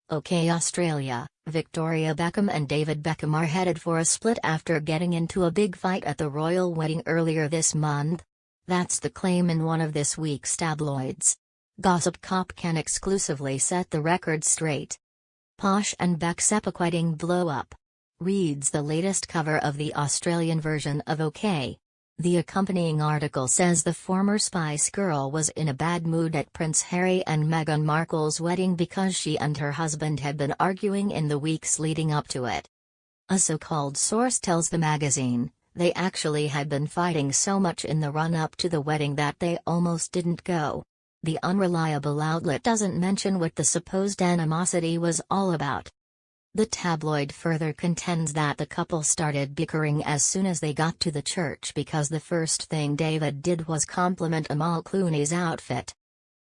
OK Australia, Victoria Beckham and David Beckham are headed for a split after getting into a big fight at the royal wedding earlier this month. That's the claim in one of this week's tabloids. Gossip Cop can exclusively set the record straight. Posh and Beck's epic wedding blow-up, reads the latest cover of the Australian version of OK. The accompanying article says the former Spice Girl was in a bad mood at Prince Harry and Meghan Markle's wedding because she and her husband had been arguing in the weeks leading up to it. A so-called source tells the magazine, they actually had been fighting so much in the run-up to the wedding that they almost didn't go. The unreliable outlet doesn't mention what the supposed animosity was all about. The tabloid further contends that the couple started bickering as soon as they got to the church because the first thing David did was compliment Amal Clooney's outfit.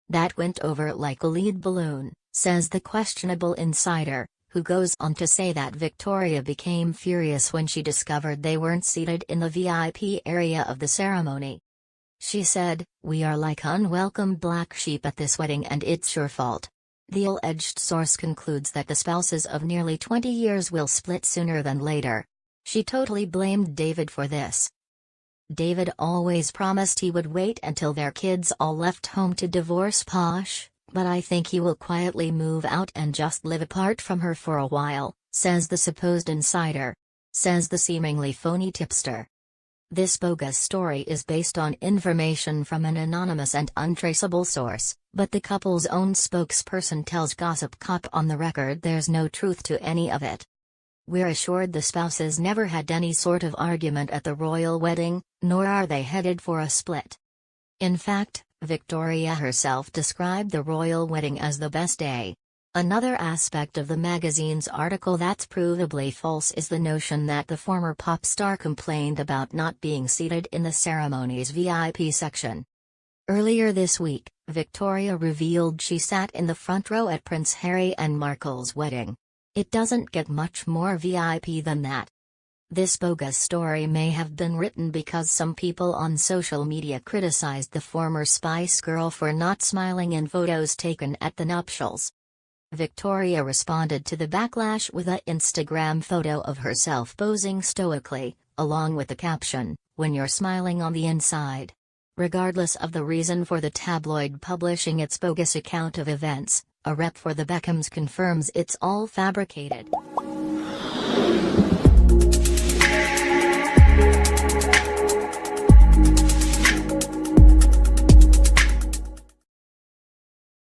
That went over like a lead balloon, says the questionable insider, who goes on to say that Victoria became furious when she discovered they weren't seated in the VIP area of the ceremony. She said, "We are like unwelcome black sheep at this wedding and it's your fault." The alleged source concludes that the spouses of nearly 20 years will split sooner than later. She totally blamed David for this. David always promised he would wait until their kids all left home to divorce Posh, but I think he will quietly move out and just live apart from her for a while, says the supposed insider. Says the seemingly phony tipster. This bogus story is based on information from an anonymous and untraceable source, but the couple's own spokesperson tells Gossip Cop on the record there's no truth to any of it. "We're assured the spouses never had any sort of argument at the royal wedding, nor are they headed for a split." In fact, Victoria herself described the royal wedding as the best day. Another aspect of the magazine's article that's provably false is the notion that the former pop star complained about not being seated in the ceremony's VIP section. Earlier this week, Victoria revealed she sat in the front row at Prince Harry and Markle's wedding. It doesn't get much more VIP than that. This bogus story may have been written because some people on social media criticized the former Spice Girl for not smiling in photos taken at the nuptials. Victoria responded to the backlash with an Instagram photo of herself posing stoically, along with the caption, "When you're smiling on the inside." Regardless of the reason for the tabloid publishing its bogus account of events, a rep for the Beckhams confirms it's all fabricated.